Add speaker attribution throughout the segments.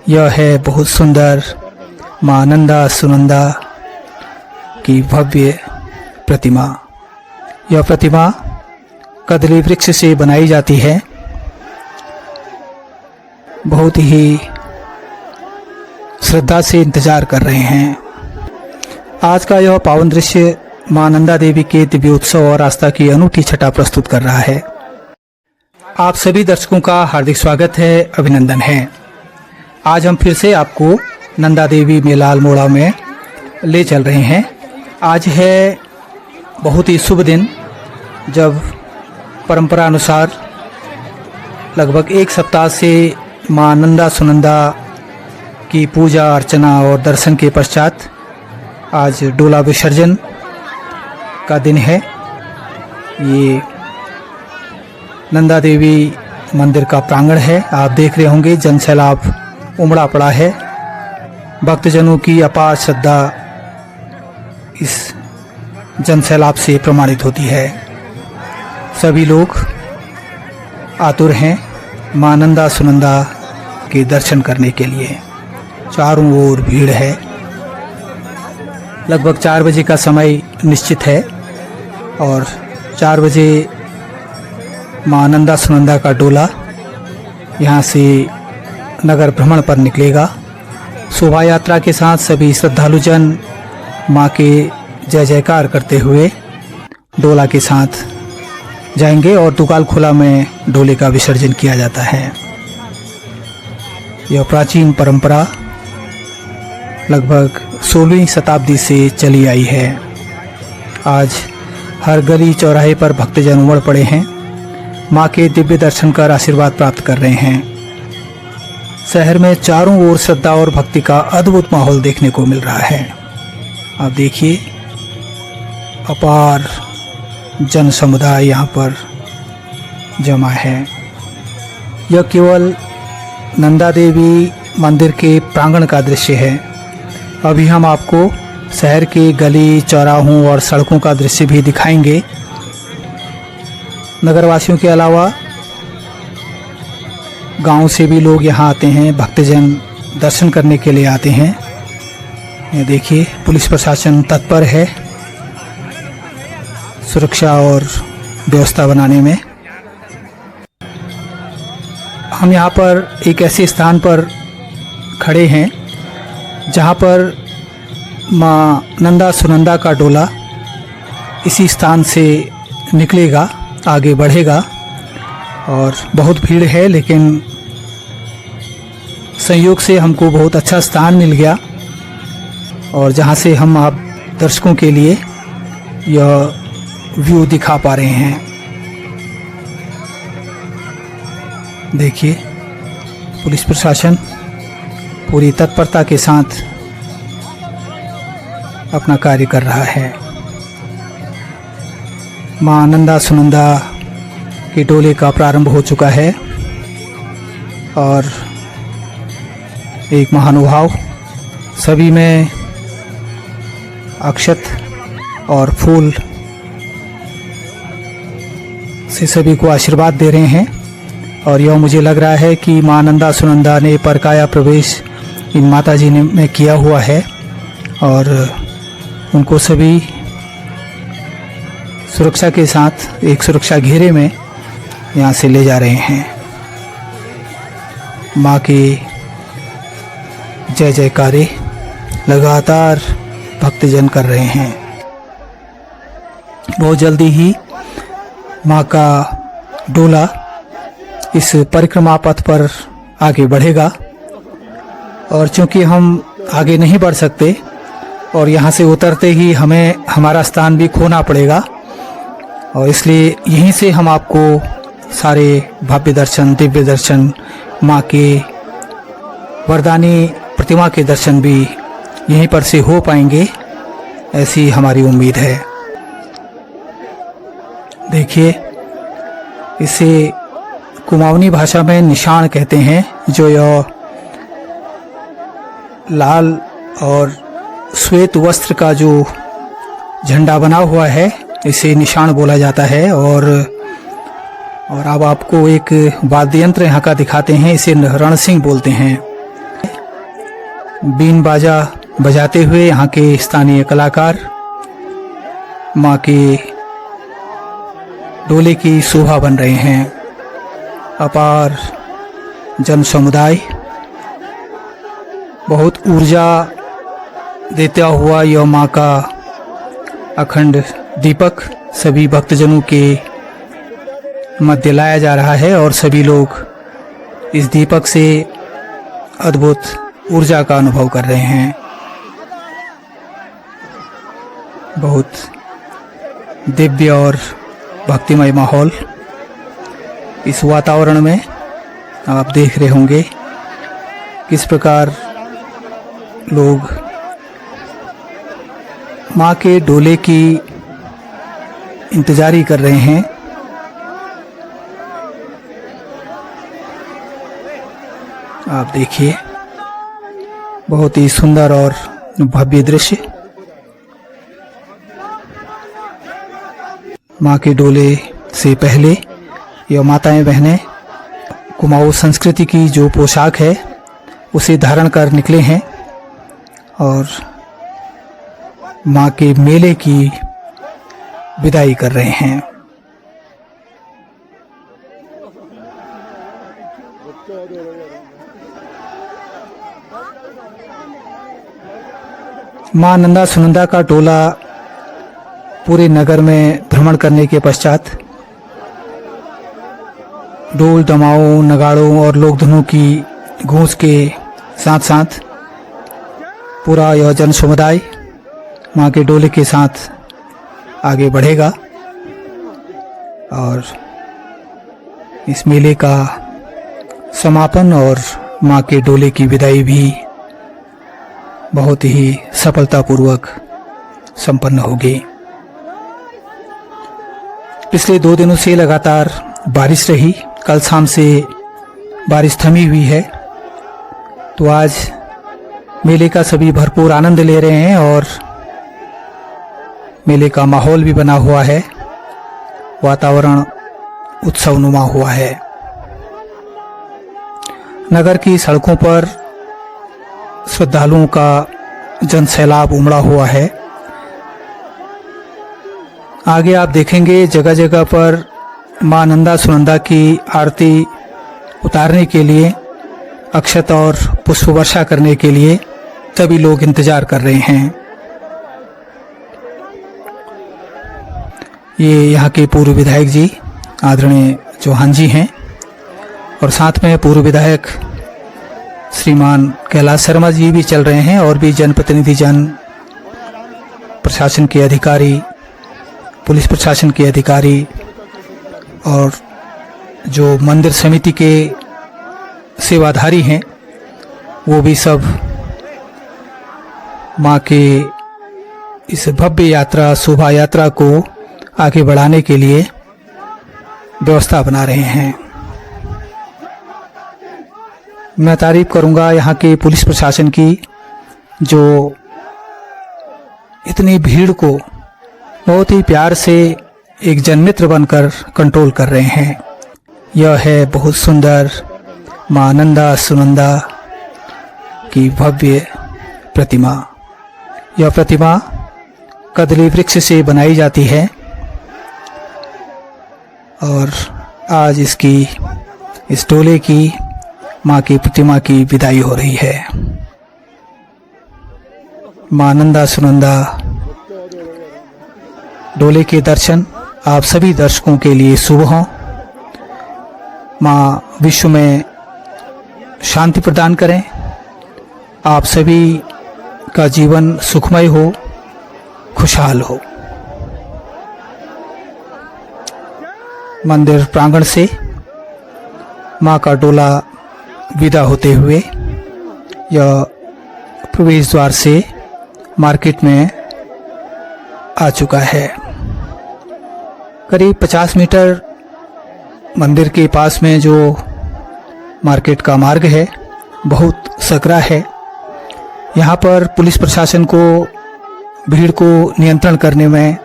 Speaker 1: यह है बहुत सुंदर मां नंदा सुनंदा की भव्य प्रतिमा। यह प्रतिमा कदली वृक्ष से बनाई जाती है। बहुत ही श्रद्धा से इंतजार कर रहे हैं। आज का यह पावन दृश्य मां नंदा देवी के दिव्य उत्सव और आस्था की अनूठी छटा प्रस्तुत कर रहा है। आप सभी दर्शकों का हार्दिक स्वागत है, अभिनंदन है। आज हम फिर से आपको नंदा देवी मेला अल्मोड़ा में ले चल रहे हैं। आज है बहुत ही शुभ दिन, जब परंपरा अनुसार लगभग एक सप्ताह से मां नंदा सुनंदा की पूजा अर्चना और दर्शन के पश्चात आज डोला विसर्जन का दिन है। ये नंदा देवी मंदिर का प्रांगण है। आप देख रहे होंगे जन सैलाब उमड़ा पड़ा है। भक्तजनों की अपार श्रद्धा इस जन सैलाब से प्रमाणित होती है। सभी लोग आतुर हैं मां नंदा सुनंदा के दर्शन करने के लिए। चारों ओर भीड़ है। लगभग 4 बजे का समय निश्चित है और 4 बजे मां नंदा सुनंदा का डोला यहाँ से नगर भ्रमण पर निकलेगा। शोभा यात्रा के साथ सभी श्रद्धालुजन मां के जय जयकार करते हुए डोला के साथ जाएंगे और दुगालखोला में डोले का विसर्जन किया जाता है। यह प्राचीन परंपरा लगभग 16वीं शताब्दी से चली आई है। आज हर गली चौराहे पर भक्तजन उमड़ पड़े हैं। मां के दिव्य दर्शन कर आशीर्वाद प्राप्त कर रहे हैं। शहर में चारों ओर श्रद्धा और भक्ति का अद्भुत माहौल देखने को मिल रहा है। आप देखिए, अपार जन समुदाय यहाँ पर जमा है। यह केवल नंदा देवी मंदिर के प्रांगण का दृश्य है। अभी हम आपको शहर के गली चौराहों और सड़कों का दृश्य भी दिखाएंगे। नगरवासियों के अलावा गांव से भी लोग यहाँ आते हैं। भक्तजन दर्शन करने के लिए आते हैं। ये देखिए, पुलिस प्रशासन तत्पर है सुरक्षा और व्यवस्था बनाने में। हम यहाँ पर एक ऐसे स्थान पर खड़े हैं जहाँ पर मां नंदा सुनंदा का डोला इसी स्थान से निकलेगा, आगे बढ़ेगा और बहुत भीड़ है, लेकिन संयोग से हमको बहुत अच्छा स्थान मिल गया और जहाँ से हम आप दर्शकों के लिए यह व्यू दिखा पा रहे हैं। देखिए, पुलिस प्रशासन पूरी तत्परता के साथ अपना कार्य कर रहा है। मां नंदा सुनंदा के डोले का प्रारंभ हो चुका है और एक महानुभाव सभी में अक्षत और फूल से सभी को आशीर्वाद दे रहे हैं। और यह मुझे लग रहा है कि मां नंदा सुनंदा ने परकाया प्रवेश इन माता जी ने में किया हुआ है और उनको सभी सुरक्षा के साथ एक सुरक्षा घेरे में यहाँ से ले जा रहे हैं। माँ के जय जयकारे लगातार भक्तजन कर रहे हैं। बहुत जल्दी ही माँ का डोला इस परिक्रमा पथ पर आगे बढ़ेगा और चूंकि हम आगे नहीं बढ़ सकते और यहाँ से उतरते ही हमें हमारा स्थान भी खोना पड़ेगा और इसलिए यहीं से हम आपको सारे भव्य दर्शन, दिव्य दर्शन, माँ के वरदानी प्रतिमा के दर्शन भी यहीं पर से हो पाएंगे, ऐसी हमारी उम्मीद है। देखिए, इसे कुमाऊनी भाषा में निशान कहते हैं। जो यह लाल और श्वेत वस्त्र का जो झंडा बना हुआ है, इसे निशान बोला जाता है। और अब आपको एक वाद्य यंत्र यहाँ का दिखाते हैं। इसे रणसिंह बोलते हैं। बीन बाजा बजाते हुए यहाँ के स्थानीय कलाकार माँ के डोले की शोभा बन रहे हैं। अपार जन समुदाय बहुत ऊर्जा देता हुआ यह माँ का अखंड दीपक सभी भक्तजनों के मध्य लाया जा रहा है और सभी लोग इस दीपक से अद्भुत ऊर्जा का अनुभव कर रहे हैं। बहुत दिव्य और भक्तिमय माहौल इस वातावरण में आप देख रहे होंगे किस प्रकार लोग माँ के डोले की इंतजारी कर रहे हैं। आप देखिए बहुत ही सुंदर और भव्य दृश्य। माँ के डोले से पहले यह माताएं बहनें कुमाऊं संस्कृति की जो पोशाक है उसे धारण कर निकले हैं और माँ के मेले की विदाई कर रहे हैं। माँ नंदा सुनंदा का टोला पूरे नगर में भ्रमण करने के पश्चात ढोल दमाओं नगाड़ों और लोकधुनों की गूंज के साथ साथ पूरा यह जन समुदाय माँ के डोले के साथ आगे बढ़ेगा और इस मेले का समापन और माँ के डोले की विदाई भी बहुत ही सफलतापूर्वक संपन्न होगी। पिछले 2 दिनों से लगातार बारिश रही। कल शाम से बारिश थमी हुई है तो आज मेले का सभी भरपूर आनंद ले रहे हैं और मेले का माहौल भी बना हुआ है। वातावरण उत्सवनुमा हुआ है। नगर की सड़कों पर श्रद्धालुओं का जनसैलाब उमड़ा हुआ है। आगे आप देखेंगे जगह जगह पर मां नंदा सुनंदा की आरती उतारने के लिए अक्षत और पुष्प वर्षा करने के लिए सभी लोग इंतजार कर रहे हैं। ये यहाँ के पूर्व विधायक जी आदरणीय चौहान जी हैं और साथ में पूर्व विधायक श्रीमान कैलाश शर्मा जी भी चल रहे हैं और भी जनप्रतिनिधि जन प्रशासन के अधिकारी पुलिस प्रशासन के अधिकारी और जो मंदिर समिति के सेवाधारी हैं वो भी सब माँ के इस भव्य यात्रा शोभा यात्रा को आगे बढ़ाने के लिए व्यवस्था बना रहे हैं। मैं तारीफ करूंगा यहाँ के पुलिस प्रशासन की जो इतनी भीड़ को बहुत ही प्यार से एक जनमित्र बनकर कंट्रोल कर रहे हैं। यह है बहुत सुंदर मां नंदा सुनंदा की भव्य प्रतिमा। यह प्रतिमा कदली वृक्ष से बनाई जाती है और आज इसकी इस डोले की माँ की प्रतिमा की विदाई हो रही है। मां नंदा सुनंदा डोले के दर्शन आप सभी दर्शकों के लिए शुभ हों। माँ विश्व में शांति प्रदान करें। आप सभी का जीवन सुखमय हो, खुशहाल हो। मंदिर प्रांगण से माँ का डोला विदा होते हुए यह प्रवेश द्वार से मार्केट में आ चुका है। करीब 50 मीटर मंदिर के पास में जो मार्केट का मार्ग है बहुत सकरा है। यहाँ पर पुलिस प्रशासन को भीड़ को नियंत्रण करने में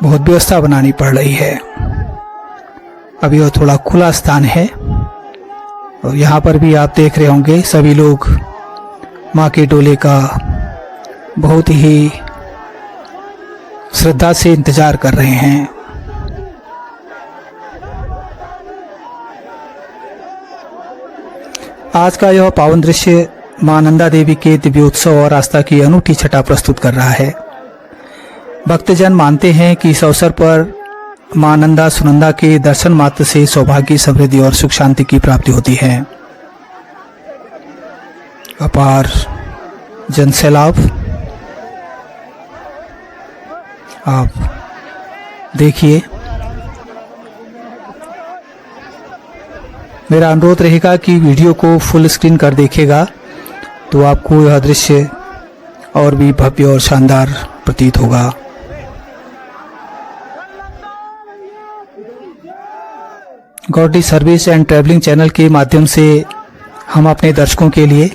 Speaker 1: बहुत व्यवस्था बनानी पड़ रही है। अब यह थोड़ा खुला स्थान है और यहाँ पर भी आप देख रहे होंगे सभी लोग माँ के डोले का बहुत ही श्रद्धा से इंतजार कर रहे हैं। आज का यह पावन दृश्य मां नंदा देवी के दिव्य उत्सव और आस्था की अनूठी छटा प्रस्तुत कर रहा है। भक्तजन मानते हैं कि इस अवसर पर मां नंदा सुनंदा के दर्शन मात्र से सौभाग्य, समृद्धि और सुख शांति की प्राप्ति होती है। अपार जन सैलाब आप देखिए। मेरा अनुरोध रहेगा कि वीडियो को फुल स्क्रीन कर देखिएगा तो आपको यह दृश्य और भी भव्य और शानदार प्रतीत होगा। Godly service and travelling channel के माध्यम से हम अपने दर्शकों के लिए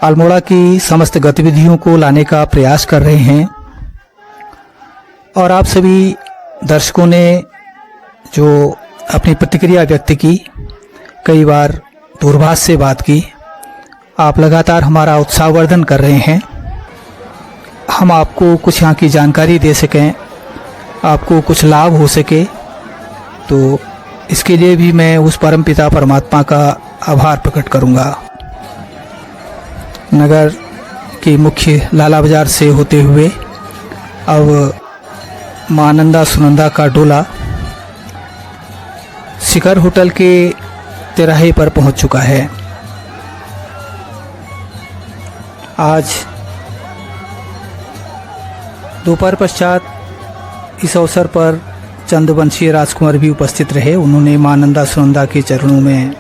Speaker 1: अल्मोड़ा की समस्त गतिविधियों को लाने का प्रयास कर रहे हैं और आप सभी दर्शकों ने जो अपनी प्रतिक्रिया व्यक्त की, कई बार दूरभाष से बात की, आप लगातार हमारा उत्साहवर्धन कर रहे हैं। हम आपको कुछ यहाँ की जानकारी दे सकें, आपको कुछ लाभ हो सके, तो इसके लिए भी मैं उस परमपिता परमात्मा का आभार प्रकट करूँगा। नगर के मुख्य लाला बाजार से होते हुए अब मां नंदा सुनंदा का डोला शिखर होटल के तिराहे पर पहुंच चुका है। आज दोपहर पश्चात इस अवसर पर चंद वंशीय राजकुमार भी उपस्थित रहे। उन्होंने मां नंदा सुनंदा के चरणों में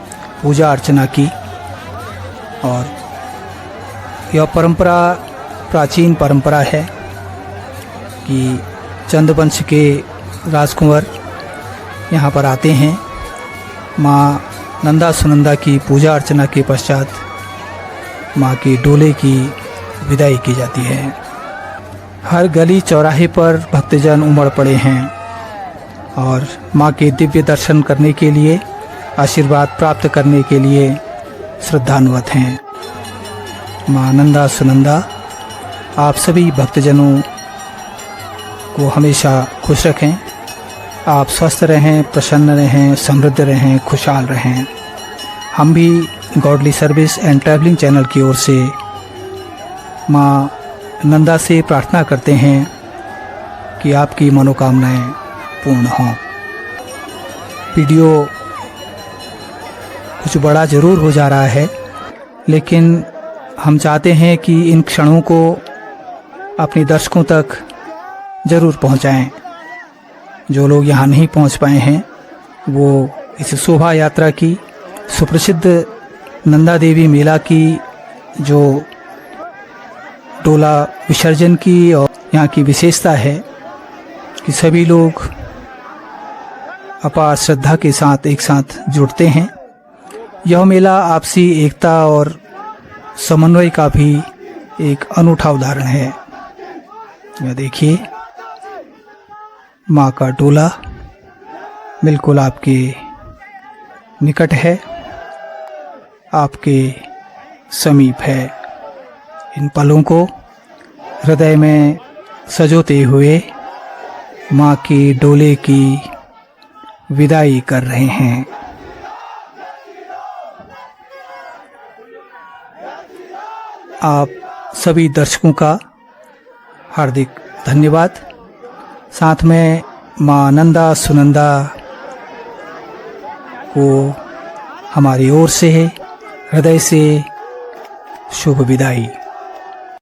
Speaker 1: पूजा अर्चना की और यह परंपरा प्राचीन परंपरा है कि चंद वंश के राजकुमार यहाँ पर आते हैं। माँ नंदा सुनंदा की पूजा अर्चना के पश्चात माँ के डोले की विदाई की जाती है। हर गली चौराहे पर भक्तजन उमड़ पड़े हैं और माँ के दिव्य दर्शन करने के लिए, आशीर्वाद प्राप्त करने के लिए श्रद्धान्वित हैं। माँ नंदा सुनंदा आप सभी भक्तजनों को हमेशा खुश रखें। आप स्वस्थ रहें, प्रसन्न रहें, समृद्ध रहें, खुशहाल रहें। हम भी godly service and travelling channel की ओर से माँ नंदा से प्रार्थना करते हैं कि आपकी मनोकामनाएं पूर्ण हों। वीडियो कुछ बड़ा ज़रूर हो जा रहा है, लेकिन हम चाहते हैं कि इन क्षणों को अपने दर्शकों तक ज़रूर पहुंचाएं। जो लोग यहाँ नहीं पहुंच पाए हैं वो इस शोभा यात्रा की, सुप्रसिद्ध नंदा देवी मेला की जो डोला विसर्जन की और यहाँ की विशेषता है कि सभी लोग अपार श्रद्धा के साथ एक साथ जुड़ते हैं। यह मेला आपसी एकता और समन्वय का भी एक अनूठा उदाहरण है। यह देखिए, माँ का डोला बिल्कुल आपके निकट है, आपके समीप है। इन पलों को हृदय में सजोते हुए माँ के डोले की विदाई कर रहे हैं। आप सभी दर्शकों का हार्दिक धन्यवाद। साथ में माँ नंदा सुनंदा को हमारी ओर से हृदय से शुभ विदाई।